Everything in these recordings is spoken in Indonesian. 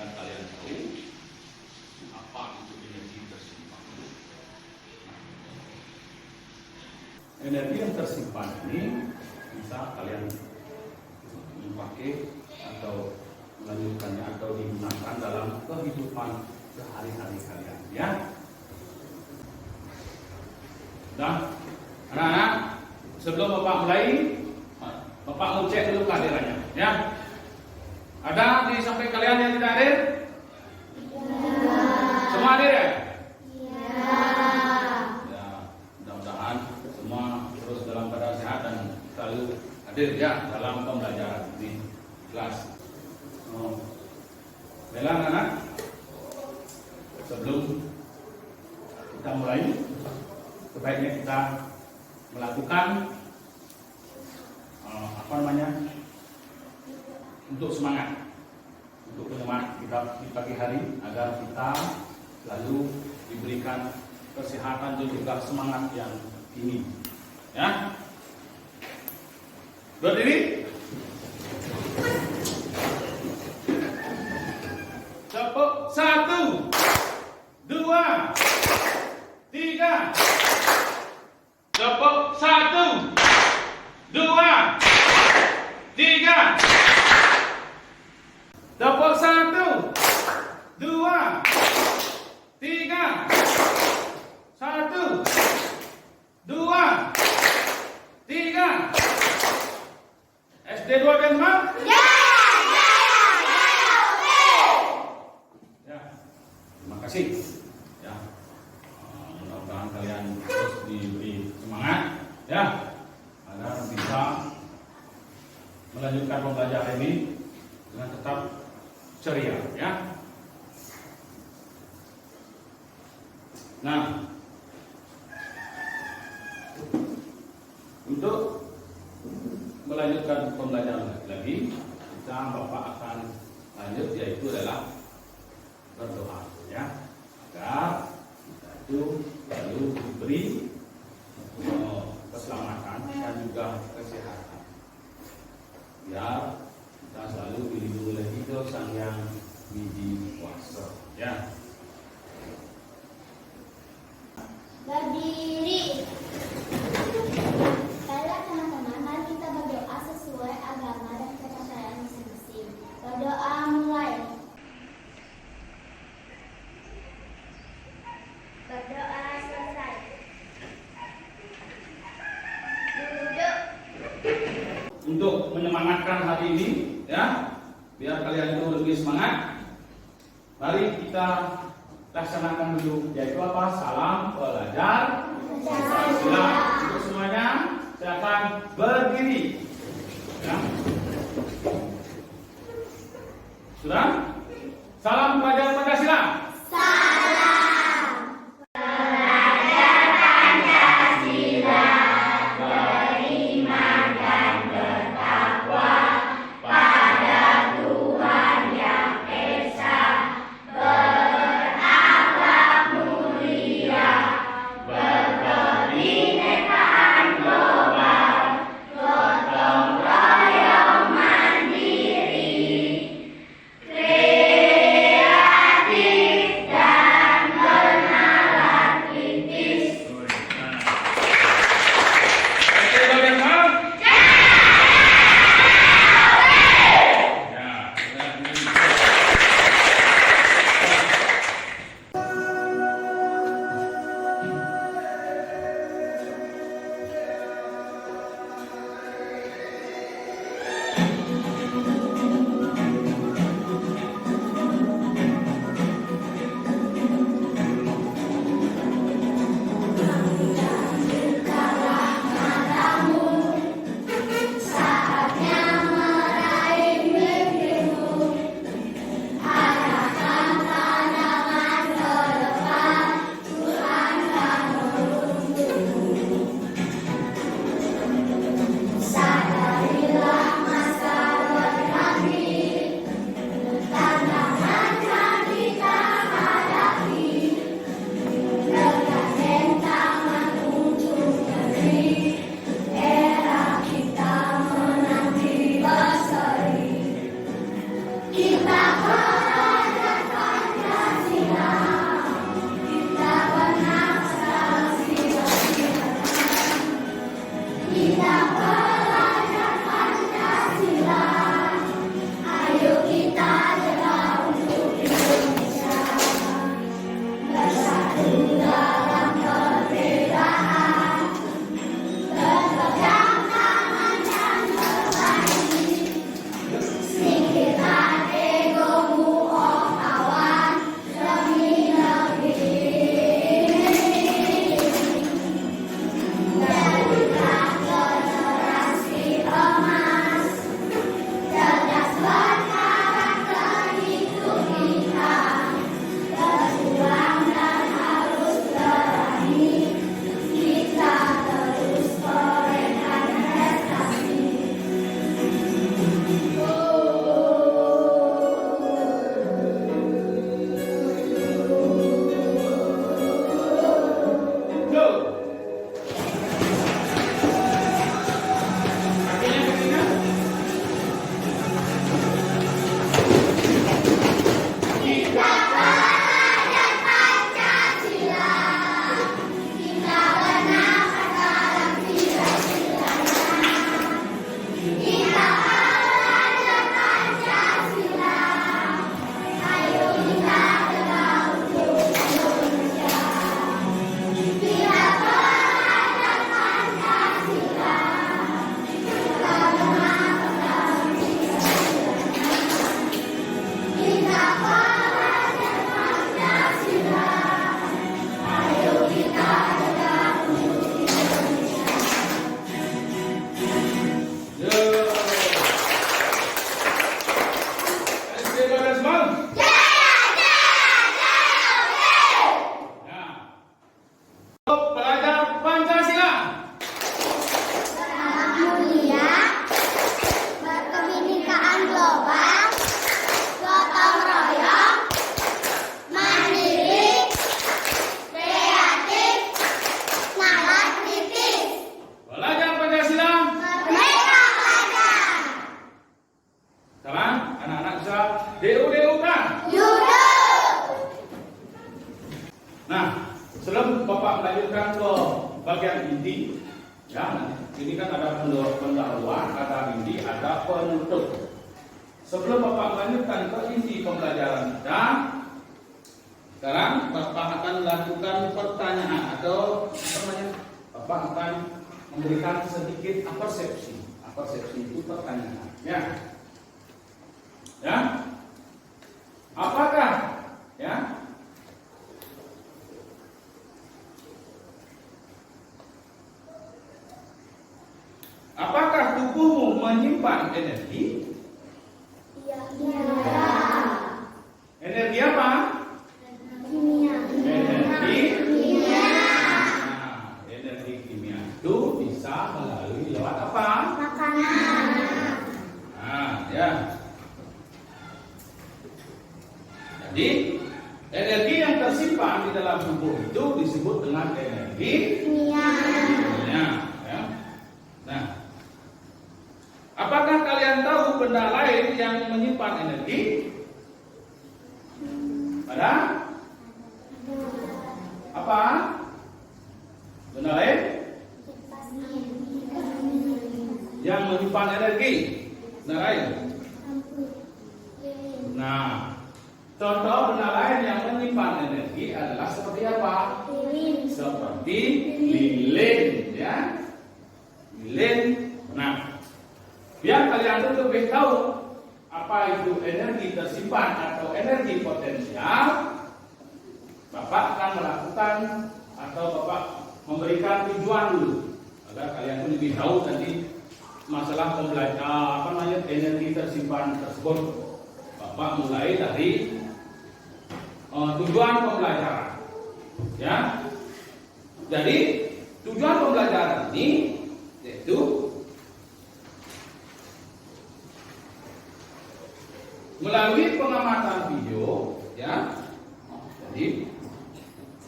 biar kalian tahu apa itu energi tersimpan. Energi yang tersimpan ini bisa kalian dipakai atau melanjutkannya atau digunakan dalam kehidupan sehari-hari kalian, ya. Nah, anak-anak, sebelum Bapak mulai, Bapak mau cek dulu kehadirannya, ya. Ada di samping kalian yang tidak hadir? Semua hadir ya? Ya, mudah-mudahan semua terus dalam keadaan sehat dan selalu hadir ya dalam pembelajaran di kelas. Baiklah anak-anak, sebelum kita mulai, sebaiknya kita melakukan untuk semangat, untuk penyemangat kita di pagi hari agar kita selalu diberikan kesehatan dan juga semangat yang tinggi. Ya, berdiri. Tepuk 1, 2, 3. Tepuk 1, 2, 3. Tepuk 1, 2, 3. 1, 2, 3. SD 2 dan 5? Ya. Terima kasih. Ya. Mudah-mudahan kalian terus diberi semangat, ya, agar bisa melanjutkan pembelajaran ini dengan tetap ceria, ya. Nah, untuk melanjutkan pembelajaran lagi, Bapak akan lanjut, yaitu adalah berdoa, ya, agar kita itu selalu diberi keselamatan dan juga kesehatan, biar kita selalu dilindungi oleh Hidup Sang Yang Widi Wasa, ya. Berdiri. Baiklah teman-teman, mari kita berdoa sesuai agama dan kepercayaan masing-masing. Berdoa mulai. Berdoa selesai. Duduk. Untuk menyemangatkan hari ini, ya, biar kalian itu lebih semangat, mari kita laksanakan dulu, yaitu apa? Salam pelajar. Silakan untuk semuanya, silakan berdiri. Ya. Sudah? Salam pelajar Pancasila. Kita bahasa DU kan? Nah, sebelum Bapak melanjutkan ke bagian inti, ya, ini kan ada pendahuluan, ada inti, ada penutup. Sebelum Bapak melanjutkan ke inti pembelajaran kita, sekarang Bapak akan melakukan pertanyaan atau apa namanya? Bapak akan memberikan sedikit persepsi. Persepsi itu pertanyaan. Ya. Ya. Apakah ya? Apakah tubuhmu menyimpan energi? Iya. Energi apa? Kimia. Energi Kimia. Nah, energi kimia itu bisa melalui lewat apa? Makanan. Nah, ya. Jadi, energi yang tersimpan di dalam tubuh itu disebut dengan energi Kimia. kimia. Ya. Nah, apakah kalian tahu benda lain yang menyimpan energi? Ada? Apa? Benda lain yang menyimpan energi? Benda lain? Nah, contoh benda lain yang menyimpan energi adalah seperti apa? Seperti lilin, ya. Lilin. Nah, biar kalian tuh lebih tahu apa itu energi tersimpan atau energi potensial, Bapak akan melakukan atau Bapak memberikan tujuan dulu agar kalian tuh lebih tahu nanti masalah pembelajaran energi tersimpan tersebut. Bapak mulai dari tujuan pembelajaran, ya. Jadi tujuan pembelajaran ini yaitu melalui pengamatan video, ya. Jadi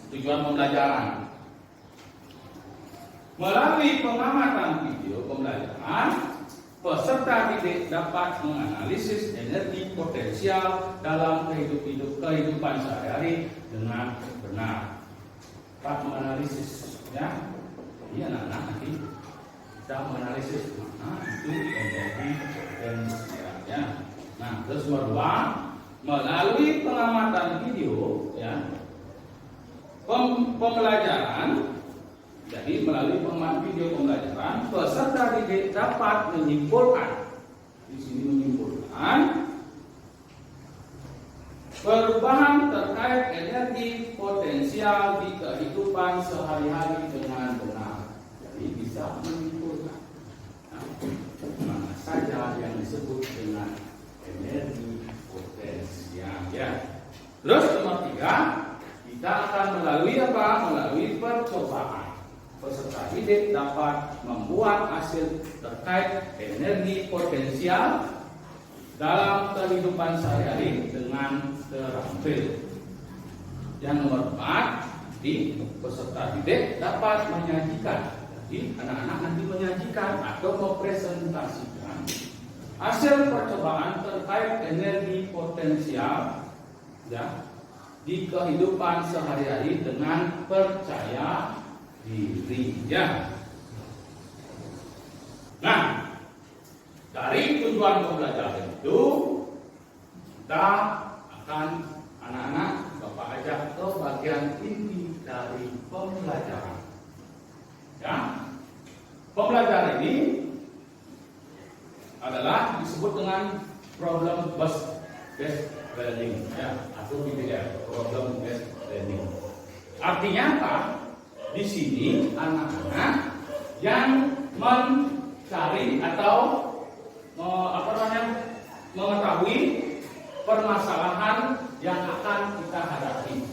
tujuan pembelajaran melalui pengamatan video pembelajaran, peserta didik dapat menganalisis energi potensial dalam kehidupan sehari-hari dengan benar. Dapat menganalisis, ya. Ini anak-anak nanti kita menganalisis mana itu energi potensial, ya. Nah, terus kedua, melalui pengamatan video, ya, pembelajaran. Jadi melalui pengamatan video pembelajaran, peserta didik dapat menyimpulkan, di sini menyimpulkan perubahan terkait energi potensial di kehidupan sehari-hari dengan benar. Jadi bisa menyimpulkan mana saja yang disebut dengan energi potensial, ya. Terus nomor 3, kita akan melalui apa? Melalui percobaan. Peserta didik dapat membuat hasil terkait energi potensial dalam kehidupan sehari-hari dengan terampil. Yang nomor 4, di peserta didik dapat menyajikan. Jadi anak-anak nanti menyajikan atau mempresentasikan hasil percobaan terkait energi potensial, ya, di kehidupan sehari-hari dengan percaya diri, ya. Nah, dari tujuan pembelajaran itu kita akan anak-anak Bapak ajak ke bagian inti dari pembelajaran, ya. Pembelajaran ini adalah disebut dengan problem based learning, ya, atau PBL, problem based learning. Artinya apa? Di sini anak-anak yang mencari atau mengetahui permasalahan yang akan kita hadapi.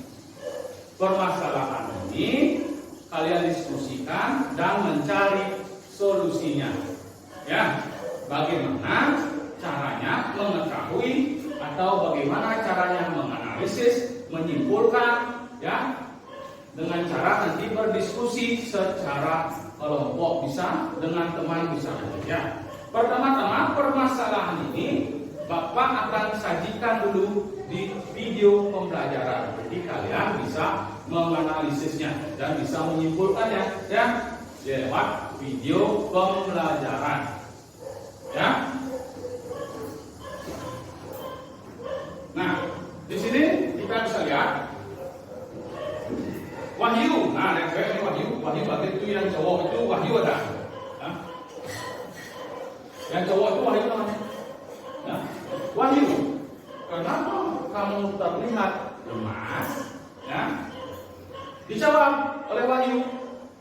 Permasalahan ini kalian diskusikan dan mencari solusinya, ya. Bagaimana caranya mengetahui atau bagaimana caranya menganalisis, menyimpulkan, ya, dengan cara nanti berdiskusi secara kelompok, bisa dengan teman, bisa, ya. Pertama-tama permasalahan ini Bapak akan sajikan dulu di video pembelajaran. Jadi kalian bisa menganalisisnya dan bisa menyimpulkannya ya lewat video pembelajaran. Ya. Nah, di sini kita bisa lihat Wahyu. Nah, ini Wahyu. Wahyu berarti itu yang cowok itu Wahyu ada. Ya. Yang cowok itu Wahyu namanya. Ya. Wahyu. Kenapa kamu terlihat lemas? Ya. Dijawab oleh Wahyu,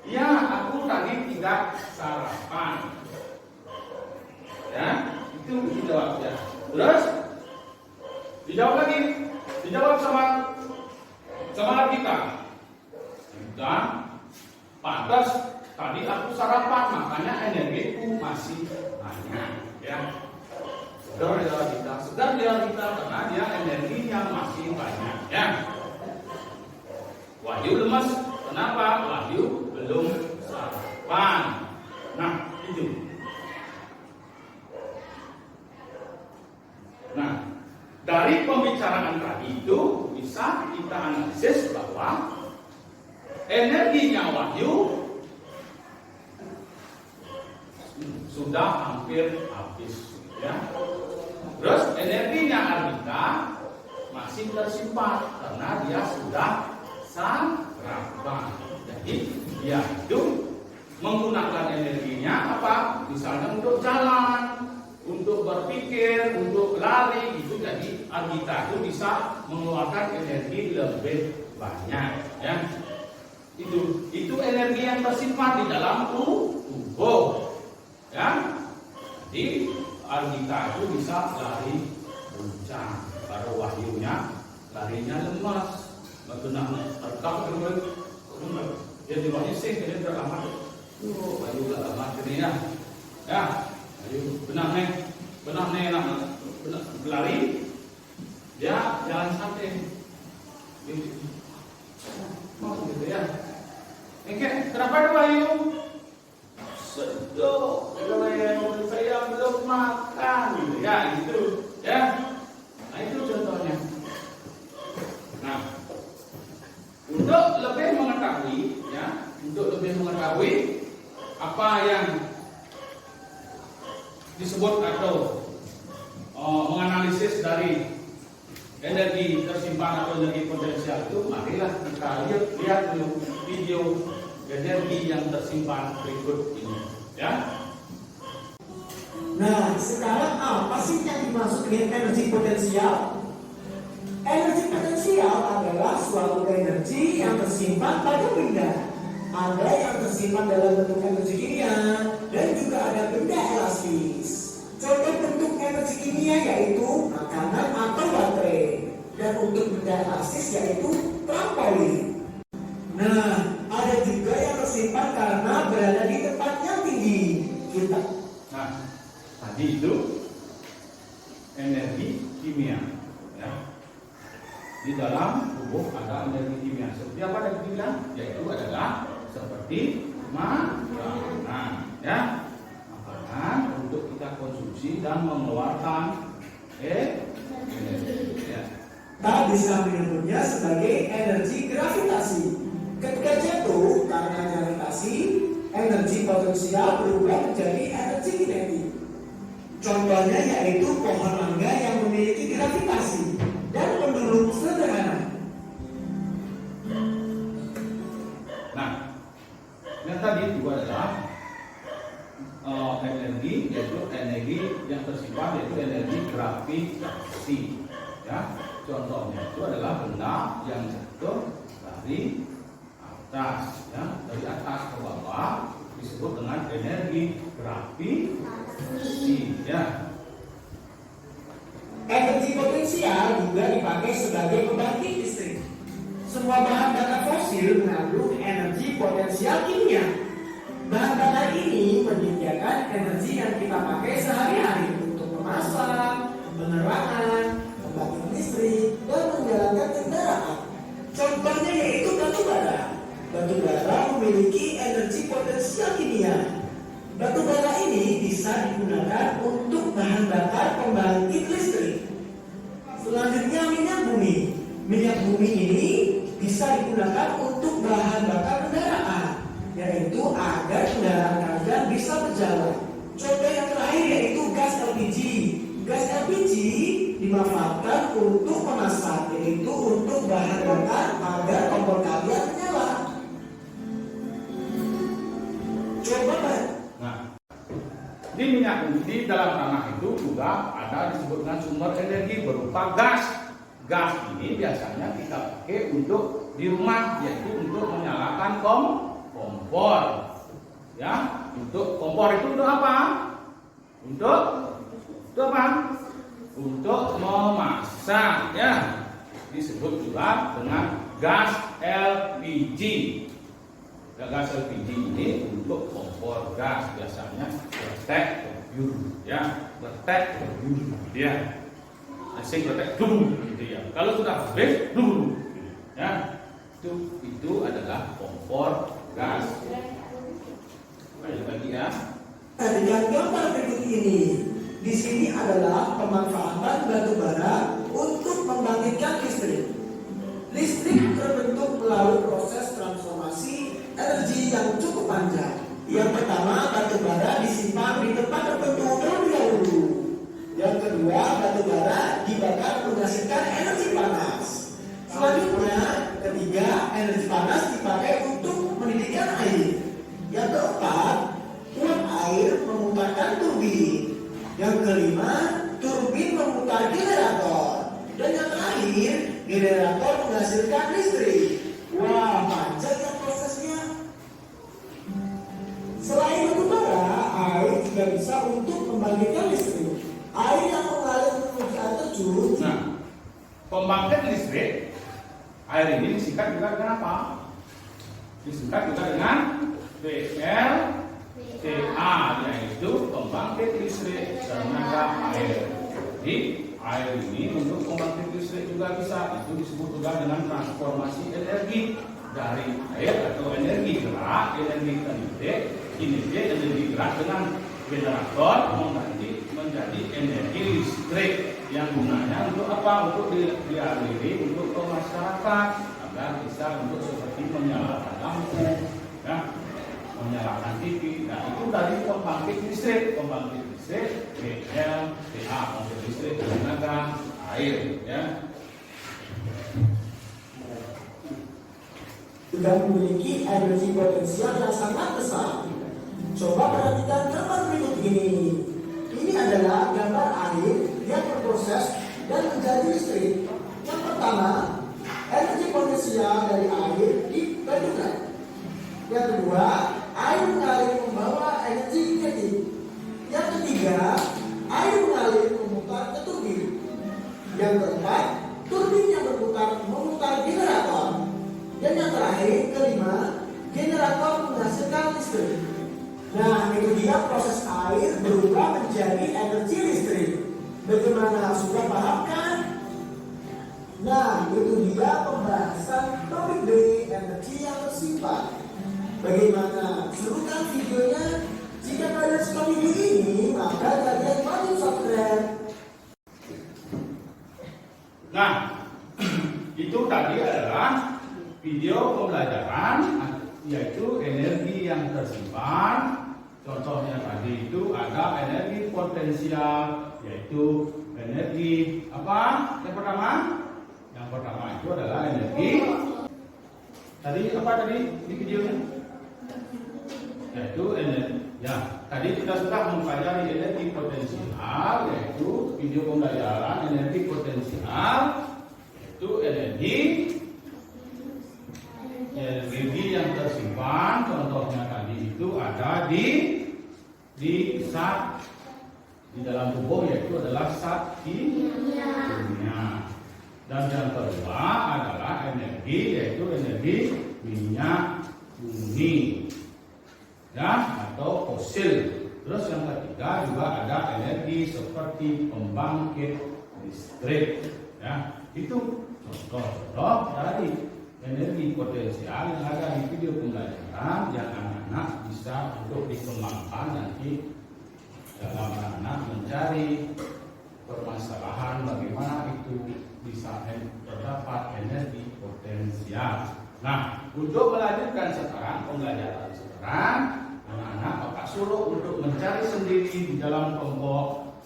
ya aku tadi tidak sarapan. Ya, itu dijawab ya. Terus dijawab lagi, dijawab sama kita. Dan pantas tadi aku sarapan, makanya energiku masih banyak. Ya. Sedar kita karena dia energinya masih banyak. Ya. Wahyu lemas, kenapa? Wahyu belum sarapan. Nah, itu. Nah, dari pembicaraan tadi itu bisa kita analisis bahwa energinya Wahyu sudah hampir habis, ya. Terus energinya Armita masih tersimpan karena dia sudah sarapan. Jadi dia itu menggunakan energinya apa? Misalnya untuk jalan, untuk berpikir, untuk lari gitu. Jadi Armita itu bisa mengeluarkan energi lebih banyak, ya. Itu energi yang tersimpan di dalam tubuh, ya. Jadi Armita itu bisa lari kencang, baru Wahyunya larinya lemas, benar terkam dia di Wahyu sih dia udah lama, Wahyu udah lama jadinya, ya. Wahyu benar nih nak berlari, dia jalan santai, mau gitu ya. Kenapa ada Wahyu? Seduh, saya belum makan, gitu ya, gitu, ya. Nah itu contohnya. Nah, untuk lebih mengetahui apa yang disebut atau menganalisis dari energi tersimpan atau energi potensial itu, marilah kita lihat dulu video energi yang tersimpan berikut ini, ya. Nah, sekarang apa sih yang dimaksud dengan energi potensial? Energi potensial adalah suatu energi yang tersimpan pada benda. Ada yang tersimpan dalam bentuk energi kimia dan juga ada benda elastis. Contoh bentuk energi kimia yaitu makanan atau baterai, dan untuk benda elastis yaitu trampolin. Nah, ada juga yang tersimpan karena berada di tempat yang tinggi. Nah, tadi itu energi kimia, ya. Di dalam tubuh ada energi kimia. Seperti apa energi kimia? Yaitu adalah seperti makanan, ya. Makanan untuk kita konsumsi dan mengeluarkan energi, ya. Tak bisa menyebutnya sebagai energi gravitasi. Ketika jatuh karena gravitasi, energi potensial berubah menjadi energi kinetik. Contohnya yaitu pohon mangga yang memiliki gravitasi dan pendulum sederhana. Nah, yang tadi itu adalah energi, yaitu energi yang tersimpan, yaitu energi gravitasi, ya. Contohnya itu adalah benda yang jatuh dari atas, ya, dari atas ke bawah disebut dengan energi gravitasi, ya. Energi potensial juga dipakai sebagai pembangkit listrik. Semua bahan bakar fosil mengandung energi potensial kimia. Bahan bakar ini menyediakan energi yang kita pakai sehari-hari untuk memasak, penerangan, pembangkit listrik, dan menjalankan kendaraan. Contohnya yaitu batu bara. Batu bara memiliki energi potensial kimia. Batu bara ini bisa digunakan untuk bahan bakar pembangkit listrik. minyak bumi ini bisa digunakan untuk bahan bakar kendaraan, yaitu agar kendaraan kalian bisa berjalan. Contoh yang terakhir yaitu gas LPG. Gas LPG dimanfaatkan untuk memasak, yaitu untuk bahan bakar agar kompor kalian menyala. Coba Pak. Nah, di minyak di dalam tanah itu juga ada disebutkan sumber energi berupa gas. Gas ini biasanya kita pakai untuk di rumah, yaitu untuk menyalakan kompor. Ya, untuk kompor itu untuk apa? Untuk apa? Untuk memasak, ya. Disebut juga dengan gas LPG. Ya, gas LPG ini untuk kompor gas, biasanya letek biru, ya, letek biru, ya. Asing letek dulu, gitu ya. Kalau sudah habis dulu, ya. Itu adalah kompor gas. Lagi ya. Dengan gambar berikut ini, di sini adalah pemanfaatan batu bara untuk membangkitkan listrik. Listrik terbentuk melalui proses transformasi energi yang cukup panjang. Yang pertama, batu bara disimpan di tempat tertentu terlebih dahulu. Yang kedua, batu bara dibakar menghasilkan energi panas. Selanjutnya, ketiga, energi panas dipakai untuk mendidihkan air. Yang keempat, uap air memutarkan turbin. Yang kelima, turbin memutar generator. Dan yang terakhir, generator menghasilkan listrik. Wah, panjang ya prosesnya. Selain batu bara, air juga bisa untuk membangkitkan listrik. Air yang mengalir menuju air terjun. Nah, pembangkit listrik, air ini disingkat juga dengan apa? Disingkat juga dengan PLTA, yaitu pembangkit listrik tenaga air. Jadi air ini untuk pembangkit listrik juga bisa, itu disebut juga dengan transformasi energi dari air atau energi gerak, energi kinetik, energi gerak dengan generator mengganti menjadi energi listrik yang gunanya untuk apa? Untuk dialiri untuk ke masyarakat agar bisa untuk seperti menyalakan lampu, ya, menyalakan TV. Nah, itu dari pembangkit listrik PLTA, pembangkit listrik tenaga air, ya. Juga memiliki energi potensial yang sangat besar. Coba perhatikan gambar berikut ini. Ini adalah gambar air yang berproses dan menjadi listrik. Yang pertama, energi potensial dari air dibandingkan. Yang kedua, air mengalir membawa energi kinetik. Yang ketiga, air mengalir memutar ke turbin. Yang keempat, turbin yang berputar memutar generator. Dan yang terakhir, kelima, generator menghasilkan listrik. Nah, itu dia proses air berubah menjadi energi listrik. Bagaimana, sudah paham kan? Nah, itu dia pembahasan topik B, energi yang tersimpan. Bagaimana? Seru kan videonya? Jika kalian suka video ini, maka kalian wajib subscribe. Nah, itu tadi adalah video pembelajaran, yaitu energi yang tersimpan. Contohnya tadi itu ada energi potensial, yaitu energi apa? Yang pertama? Yang pertama itu adalah energi. Tadi apa tadi di videonya? Yaitu energi. Ya, tadi kita sudah mempelajari energi potensial, yaitu video pembelajaran energi potensial, yaitu energi yang tersimpan. Contohnya tadi itu ada di zat di dalam tubuh, yaitu adalah zat kimia. Dan yang kedua adalah energi, yaitu energi minyak bumi, ya, atau fosil. Terus yang ketiga juga ada energi seperti pembangkit listrik, ya. Itu contoh-contoh dari energi potensial yang ada di video pembelajaran yang anak-anak bisa untuk dikembangkan nanti dalam anak mencari permasalahan bagaimana itu bisa terdapat energi potensial. Nah, untuk melanjutkan sekarang pembelajaran sekarang, anak-anak Bapak suruh untuk mencari sendiri di dalam kelompok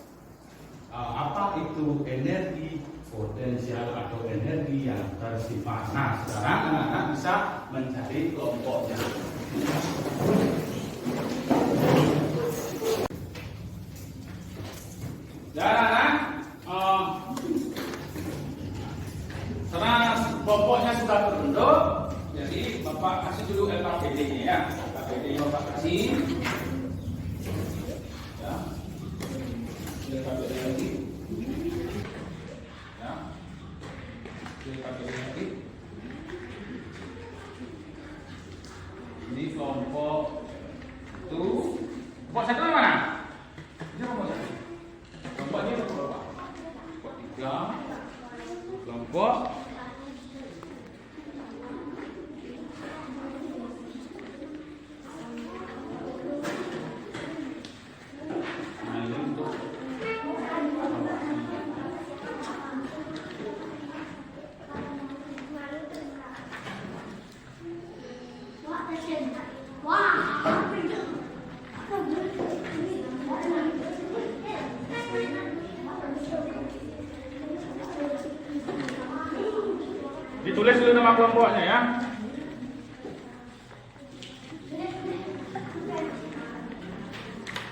apa itu energi potensial atau energi yang tersimpan. Nah, sekarang anak-anak bisa mencari kelompoknya. Dan anak, karena kelompoknya sudah terbentuk, jadi Bapak kasih dulu LKPD-nya ya. LKPD-nya Bapak kasih. Ya. LKPD lagi. Ya. LKPD lagi. Ini kelompok itu. Kelompok satu mana? Ini kelompok satu. Kelompok ini kelompok berapa? Kelompok 3. Kelompok ditulis dulu nama kelompoknya ya.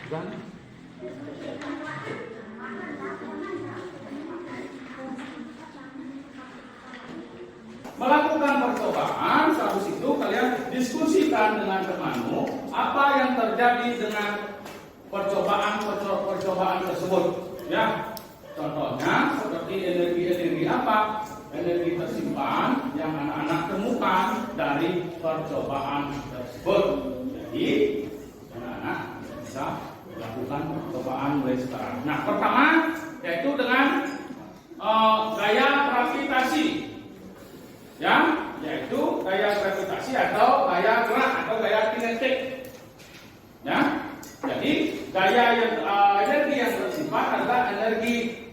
Dan melakukan percobaan, habis itu kalian diskusikan dengan temanmu apa yang terjadi dengan percobaan tersebut ya. Contohnya seperti energi apa, energi tersimpan yang anak-anak temukan dari percobaan tersebut. Jadi anak-anak bisa melakukan percobaan mulai sekarang. Nah, pertama yaitu dengan gaya gravitasi, ya, yaitu gaya gravitasi atau gaya gerak atau gaya kinetik, ya. Jadi gaya yang energi yang tersimpan adalah energi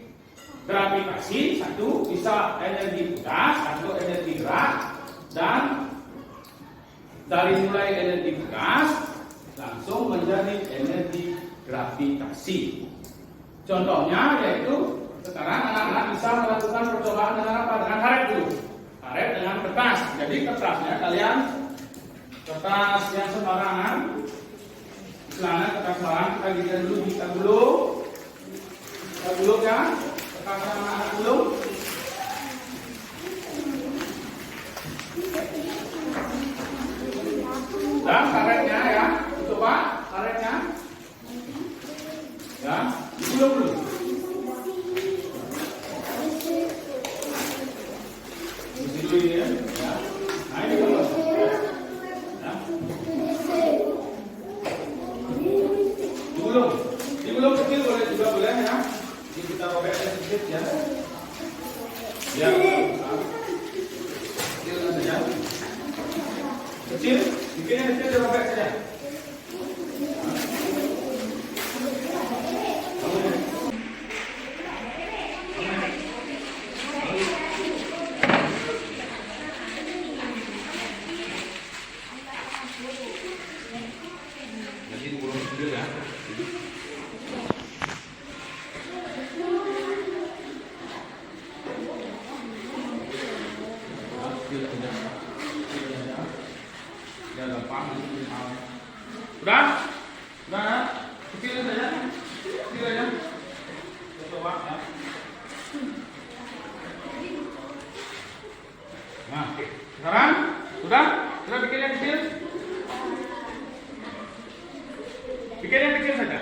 gravitasi, satu bisa energi gas atau energi gerak, dan dari mulai energi gas langsung menjadi energi gravitasi. Contohnya yaitu sekarang anak-anak bisa melakukan percobaan dengan apa? Dengan karet dulu. Karet dengan kertas. Jadi kertasnya kalian kertas yang sembarangan, celana kertas sembarangan kita gigitan dulu, kita gulung ya. Kertas anak gulung. Dan karetnya ya, coba karetnya. Ya, digulung dulu. Isi dulu ini ya. Nah ini kalau ya. Digulung kecil boleh juga boleh ya. Ini kita robek sedikit ya. Ya. Kecil saja. Kecil, bikin yang kecil dirobek saja. Jadi digulung kecil ya. Sudah? Sudah? Kecil saja. Kecil saja. Coba ya. Nah, sekarang sudah? Sudah bikin yang kecil? Bikin yang kecil saja.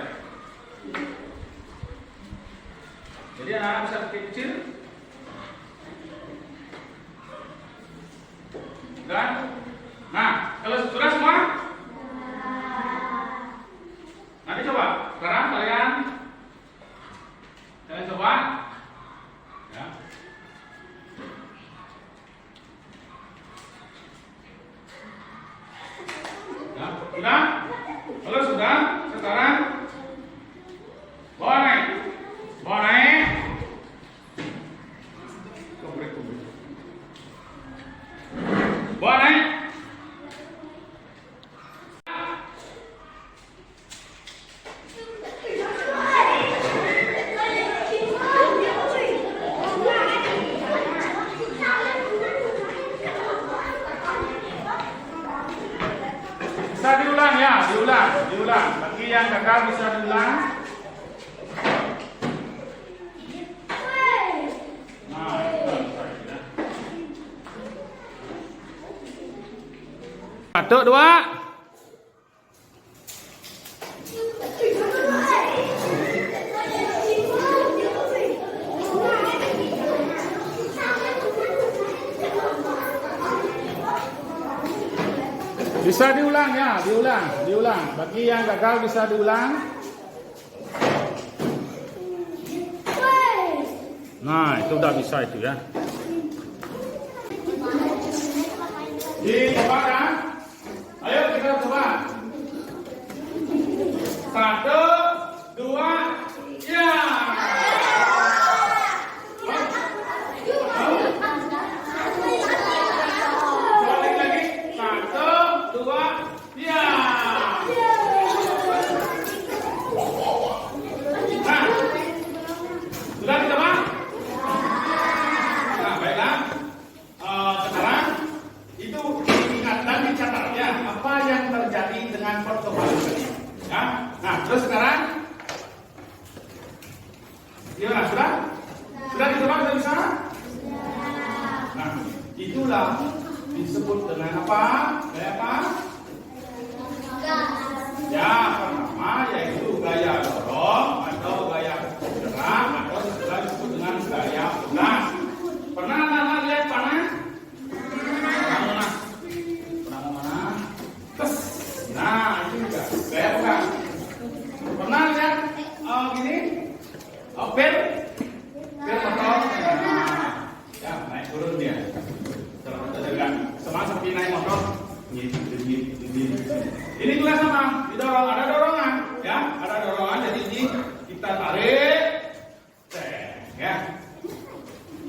Jadi anak bisa bikin kecil. Sudah? Nah, kalau sudah semua? Nanti coba. Sekarang kalian coba. Ya. Ya, sudah? Kalau sudah, sekarang bawa naik. Bawa naik. yang gagal bisa diulang. Nah, satu, dua. Bisa diulang ya, diulang. Bagi yang gagal bisa diulang. Nah, itu udah bisa itu ya. Coba ya. Ayo kita coba. Satu, dua, ya. Balik lagi. Satu, dua, ya. Nah, sudah dicoba? Nah, baiklah. Sekarang itu diingat dan dicatat ya apa yang terjadi dengan percobaan tadi. Ya. Nah, terus sekarang gimana? Sudah? Sudah dicoba? Sudah bisa? Nah, itulah disebut dengan apa? Gaya apa? Ya, pertama yaitu gaya dorong atau gaya gerak atau setelah disebut dengan gaya pegas. Pernah anak-anak lihat panah? Pernah mana? Tes. Nah, itu juga gaya pegas. Pernah lihat gini? Bel motor. Nah, ya naik turun dia. Sama seperti naik motor. Ini juga sama, didorong, ada dorongan, ya, ada dorongan. Jadi ini kita tarik, ya.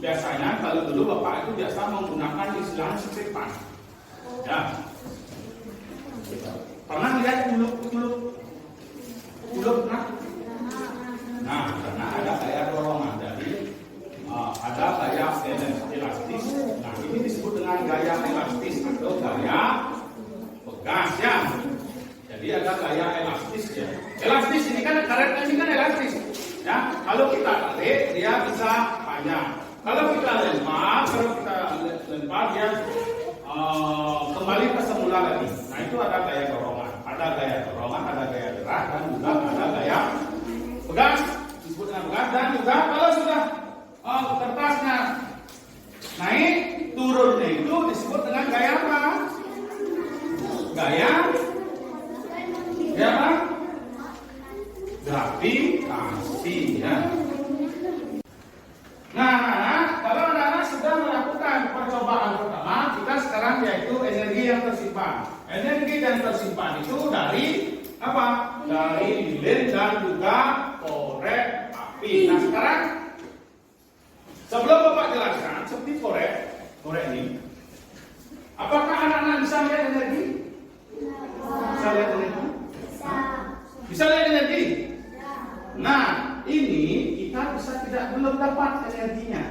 Biasanya kalau dulu bapak itu biasa menggunakan istilah setipan, ya. Pernah lihat kuluk, nah, karena ada gaya dorongan, jadi ada gaya elastis. Nah, ini disebut dengan gaya elastis atau gaya pegas ya. Jadi ada gaya elastis ya. Elastis ini kan karetnya ini kan elastis ya. Kalau kita tarik dia bisa panjang. Kalau kita lempar dia kembali ke semula lagi. Nah, itu ada gaya dorongan. Ada gaya dorongan, ada gaya gerak dan juga ada gaya pegas. Disebut dengan pegas. Dan juga kalau sudah kertasnya naik turunnya itu disebut dengan gaya apa? Gaya apa? Gravitasi ya. Nah, kalau anak-anak sudah melakukan percobaan pertama, kita sekarang yaitu energi yang tersimpan. Energi yang tersimpan itu dari apa? Dari lilin dan juga korek api. Nah, sekarang sebelum Bapak jelaskan seperti korek ini, apakah anak-anak bisa lihat energi? Bisa lihat energi? Bisa lihat energi? Nah, ini kita belum dapat energinya.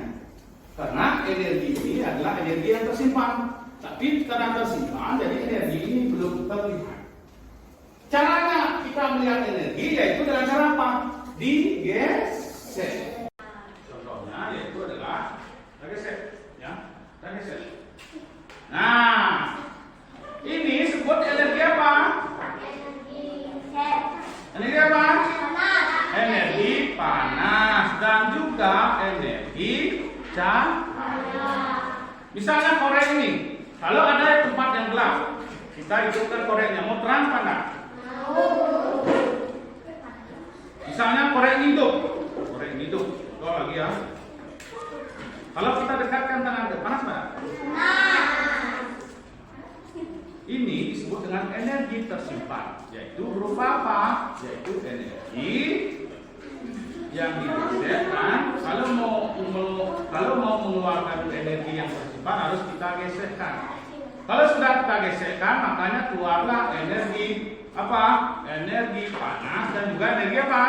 Karena energi ini adalah energi yang tersimpan. Tapi karena tersimpan, jadi energi ini belum terlihat. Caranya kita melihat energi yaitu dengan cara apa? Digesek. Contohnya yaitu adalah geser, ya, geser. Nah, ini sebut energi apa? Energi apa? Energi panas dan juga energi cahaya. Misalnya korek ini, kalau ada tempat yang gelap, kita hidupkan koreknya, mau terang apa enggak? Misalnya korek ini hidup, kalau lagi ya. Kalau kita dekatkan tangan ke panas enggak? Ini disebut dengan energi tersimpan, yaitu berupa apa? Yaitu energi yang digeserkan. Kalau mau mengeluarkan energi yang tersimpan harus kita geserkan. Kalau sudah kita geserkan, makanya keluarlah energi apa? Energi panas dan juga energi apa?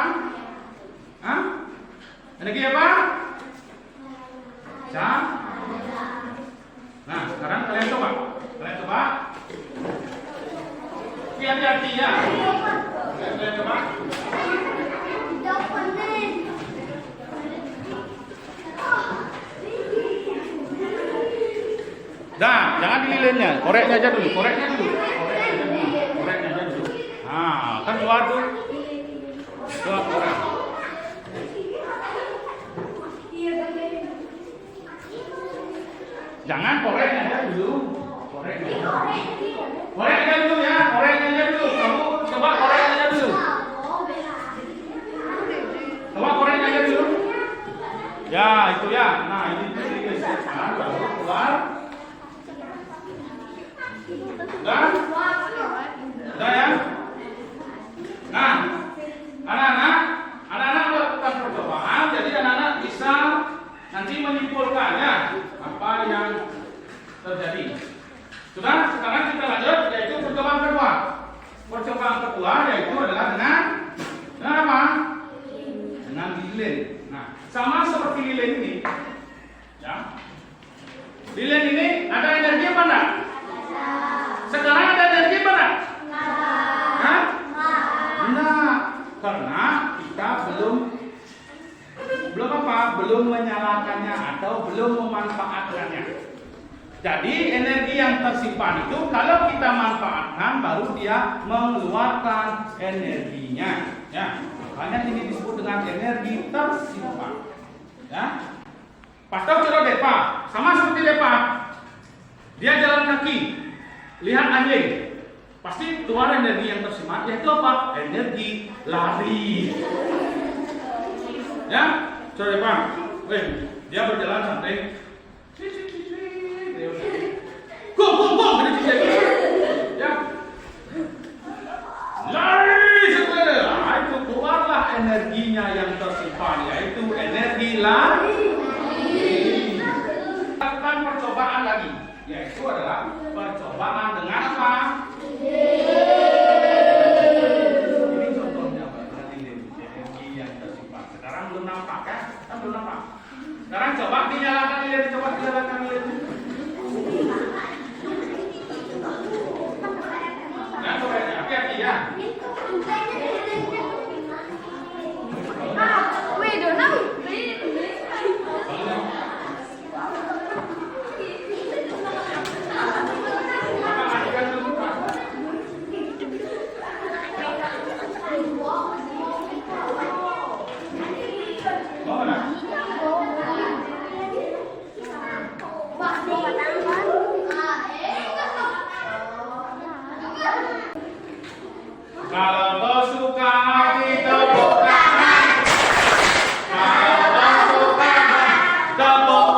Energi apa? Cahaya. Nah, sekarang kalian coba. Hati-hati ya. Kalian coba. Nah, jangan dililinnya, koreknya aja dulu, koreknya aja dulu. Nah, kan keluar tuh. Keluar korek. Jangan koreknya aja dulu. Koreknya aja dulu ya, koreknya aja dulu. Kamu coba koreknya aja dulu. Coba koreknya aja dulu. Ya, itu ya. Nah, ini digeserkan baru keluar. Udah? Udah ya? Nah, anak-anak melakukan percobaan, jadi anak-anak bisa nanti menyimpulkan ya apa yang terjadi. Sudah, sekarang kita lanjut yaitu percobaan kedua. Percobaan kedua yaitu adalah dengan apa? Dengan lilin. Nah, sama seperti lilin ini, ya. Lilin ini ada energi apa enggak? Sekarang ada energi apa enggak? Hah? Enggak, karena kita belum menyalakannya atau belum memanfaatkannya. Jadi energi yang tersimpan itu kalau kita manfaatkan baru dia mengeluarkan energinya. Ya, makanya ini disebut dengan energi tersimpan. Ya, Pastor coba Depa, sama seperti Depa. Dia jalan kaki, lihat anjing, pasti keluar energi yang tersimpan, yaitu apa? Energi lari. Ya, coba Depa, dia berjalan santai. Go, ya, lari sekali. Itu keluarlah energinya yang tersimpan, yaitu energi lari. Lakukan percobaan lagi, yaitu adalah percobaan dengan apa? Ini contohnya berarti energi yang tersimpan. Sekarang belum nampak ya? Kan belum nampak. Sekarang coba dinyalakan lilin, coba dinyalakan lilin. Nah, coba hati-hati ya. Kalau kau suka ditepuk tangan, kalau kau suka tepuk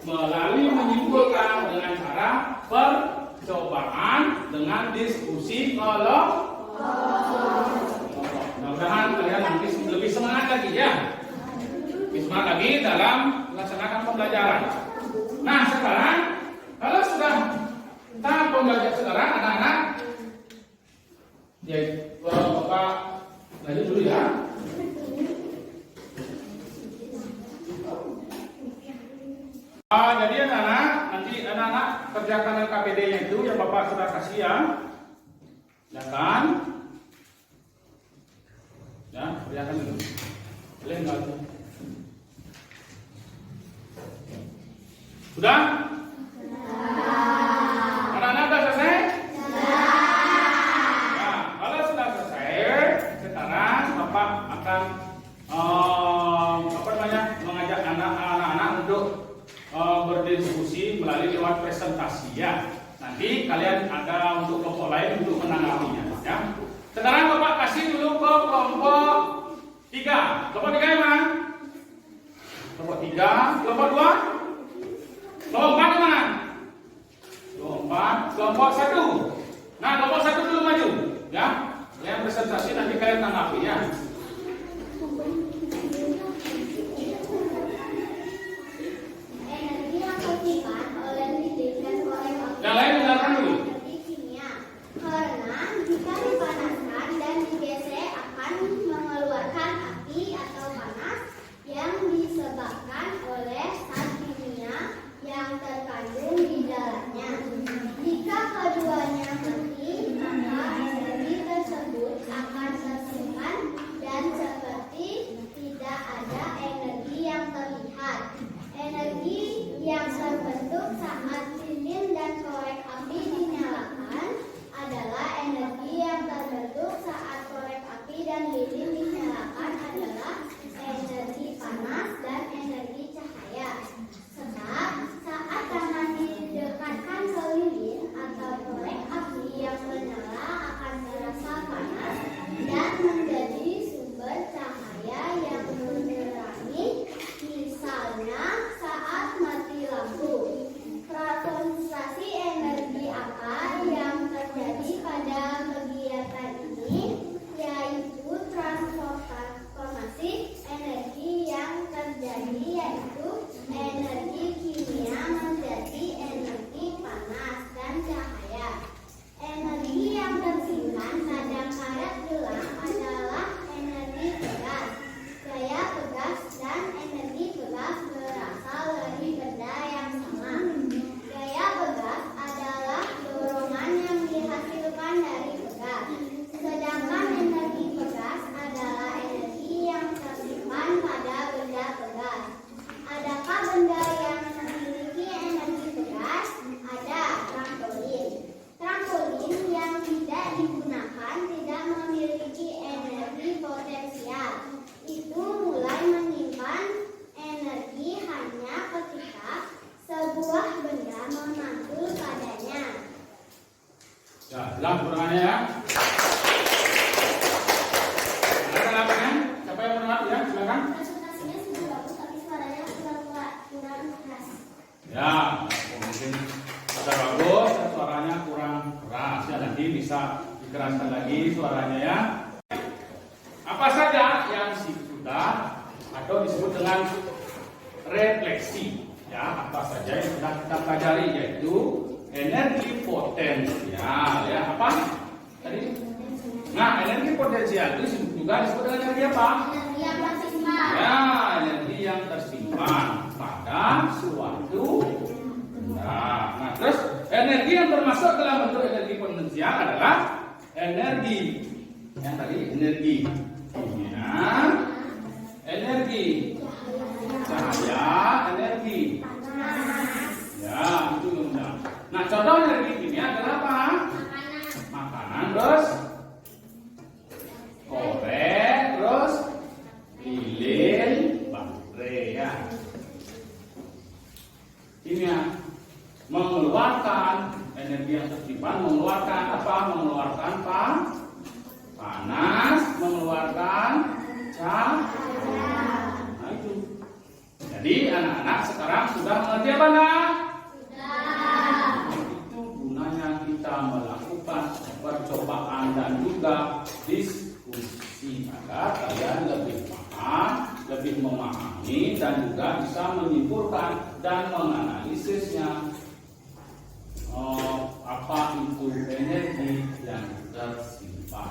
melalui menyimpulkan dengan cara percobaan dengan diskusi kelompok. Mudah-mudahan kalian nanti lebih semangat lagi ya. Lebih semangat lagi dalam melaksanakan pembelajaran. Nah, sekarang kalau sudah tahap pembelajaran sekarang anak-anak, ya Bapak lanjut dulu ya. Jadi anak-anak, nanti anak-anak kerjakan LKPD-nya itu yang Bapak sudah kasih ya. Ya kan? Ya, perlihatkan dulu. Boleh enggak? Sudah? Anak-anak sudah selesai? Nah, kalau sudah selesai, sekarang Bapak akan mengajak anak-anak untuk berdiskusi melalui lewat presentasi ya. Nanti kalian ada untuk kelompok lain untuk menanggapinya ya. Sekarang Bapak kasih dulu ke kelompok 3. Kelompok 3 yang mana? Kelompok 3, kelompok 2? Kelompok 4 yang mana? Kelompok 4, kelompok 1. Nah, kelompok 1 dulu maju ya. Yang presentasi nanti kalian tanggapi ya. Energi yang tersimpan oleh listrik dan korek api Yang lain dengarkan dulu. energi kimia. Karena jika dipanaskan dan digesek akan mengeluarkan api atau panas yang disebabkan oleh zat kimia yang terkandung di dalamnya. Jika keduanya mati, maka energi tersebut akan tersimpan dan seperti tidak ada energi yang terlihat. Energi yang terbentuk saat lilin dan korek api dinyalakan adalah energi yang terbentuk saat korek api dan lilin dinyalakan adalah energi panas dan energi cahaya. Sebab saat tangan didekatkan ke lilin atau korek api yang menyala akan terasa panas dan menjadi sumber cahaya yang menerangi, misalnya saat mati lampu. Konsentrasi energi apa yang terjadi pada kegiatan ini, yaitu transformasi energi yang terjadi, yaitu energi kimia menjadi energi panas dan cahaya. Energi yang tersimpan pada karet gelang adalah energi pegas. Gaya pegas dan energi pegas berasal dari benda yang sama. Gaya pegas adalah dorongan yang dihasilkan dari pegas. Sedangkan energi pegas adalah energi yang tersimpan pada benda pegas. Adakah benda yang memiliki energi pegas? Ada, trampolin. Trampolin yang tidak digunakan tidak memiliki energi potensial. Itu mulai menyimpan energi hanya ketika sebuah benda memantul padanya. Ya, jelas kurangannya ya. Ada tanggapannya? Siapa yang menanggapi ya? Silakan. Presentasinya sudah bagus tapi suaranya kurang keras. Ya, mungkin sudah bagus, suaranya kurang keras ya. Nanti bisa dikeraskan lagi suaranya ya. Apa saja yang sudah atau disebut dengan refleksi ya, apa saja yang sudah kita pelajari, yaitu energi potensial ya. Apa tadi? Nah, energi potensial itu juga disebut dengan energi apa? Energi yang tersimpan. Ya, energi yang tersimpan pada suatu benda. Nah, terus energi yang termasuk dalam bentuk energi potensial adalah energi yang tadi, energi kimia, energi cahaya, energi ya, itu ya. Nah, contoh energi kimia adalah apa? Makanan, terus korek, terus lilin, baterai ya. Kimia mengeluarkan energi yang tersimpan, mengeluarkan apa? Mengeluarkan panas, mengeluarkan cahaya. Nah, itu. Jadi anak-anak sekarang sudah mengerti apa enggak? Sudah. Itu gunanya kita melakukan percobaan dan juga diskusi agar kalian lebih paham, lebih memahami dan juga bisa menyimpulkan dan menganalisisnya. Apa itu energi yang tersimpan.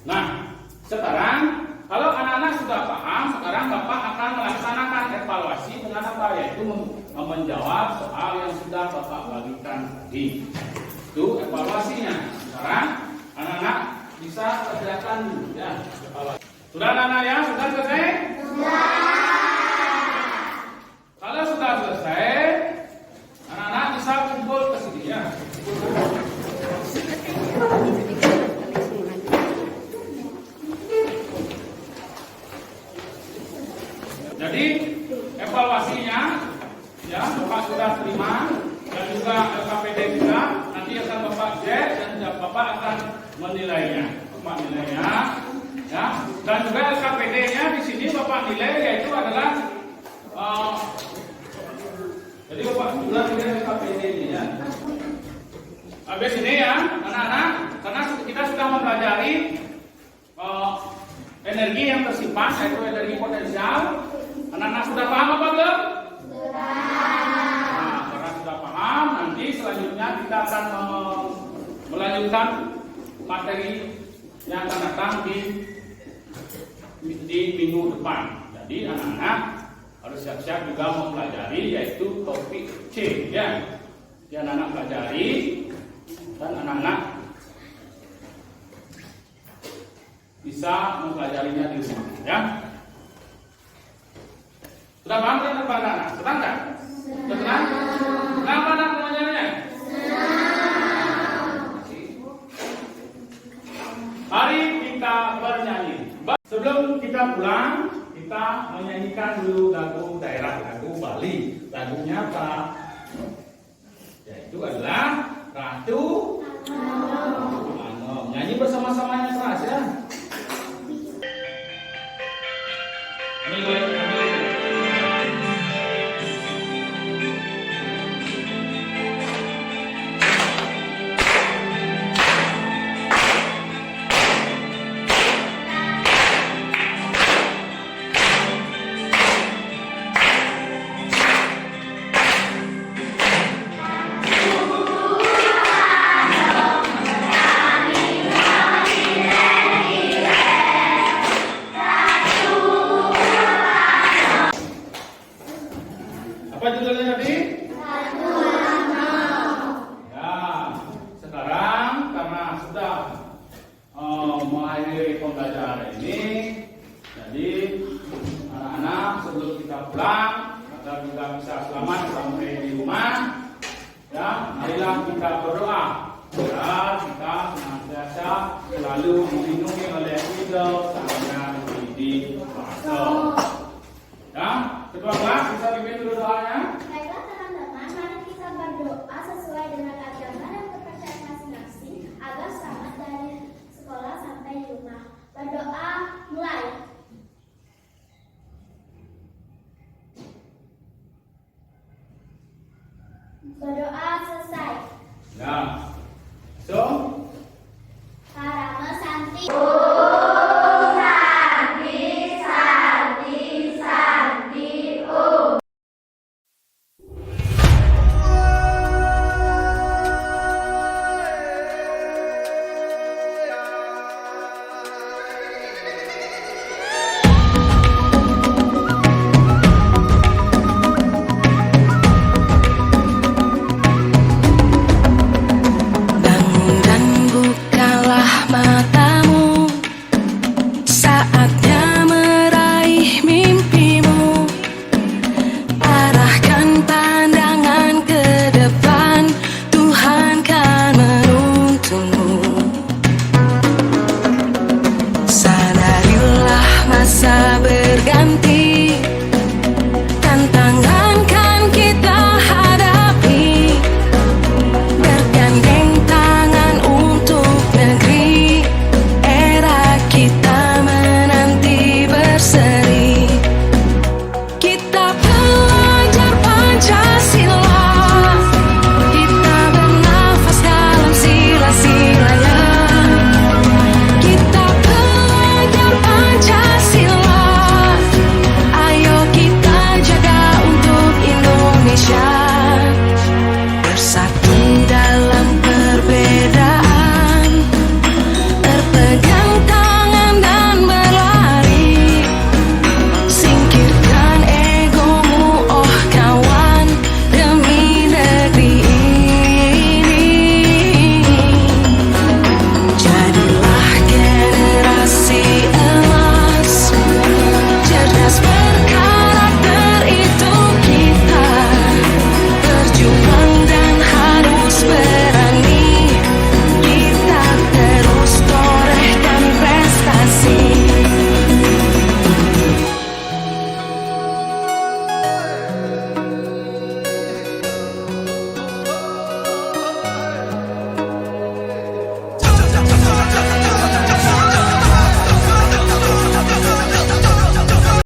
Nah, sekarang kalau anak-anak sudah paham, sekarang Bapak akan melaksanakan evaluasi dengan apa? Yaitu menjawab soal yang sudah Bapak bagikan tadi. Itu evaluasinya. Sekarang anak-anak bisa kerjakan dulu ya. Sudah anak-anak ya? Sudah selesai? Kalau sudah selesai, anak-anak bisa kumpul ke sini ya. Jadi evaluasinya ya Bapak sudah terima dan juga LKPD juga nanti akan Bapak cek dan Bapak akan menilainya. Bapak nilainya ya dan juga LKPD-nya di sini Bapak nilai yaitu adalah jadi Bapak sudah nilai LKPD-nya ya. Habis ini ya anak-anak karena kita sudah mempelajari energi yang tersimpan yaitu energi potensial. Anak-anak sudah paham apa belum? Nah, karena sudah paham, nanti selanjutnya kita akan melanjutkan materi yang akan datang di minggu depan. Jadi anak-anak harus siap-siap juga mempelajari yaitu topik C ya. Jadi anak-anak pelajari dan anak-anak bisa mempelajarinya di rumah ya. Sudah paham kan anak-anak? Senang kan? Sudah senang? Kenapa anak semuanya? Mari kita bernyanyi. Sebelum kita pulang, kita menyanyikan dulu lagu daerah, lagu Bali. Lagunya apa? Yaitu adalah Ratu Anom. Nyanyi bersama-samanya keras ya. Apa judulnya tadi? Ya, sekarang karena sudah mengakhiri pembelajaran ini, jadi anak-anak sebelum kita pulang agar juga bisa selamat sampai di rumah, ya, marilah kita berdoa agar kita senantiasa selalu dilindungi oleh Hidup Sang Widi Wasa. Ya, ketua kelas bisa pimpin dulu doanya. Baiklah teman-teman, mari kita berdoa sesuai dengan agama dan kepercayaan masing-masing agar selamat dari sekolah sampai di rumah. Berdoa mulai. Berdoa selesai. Ya, so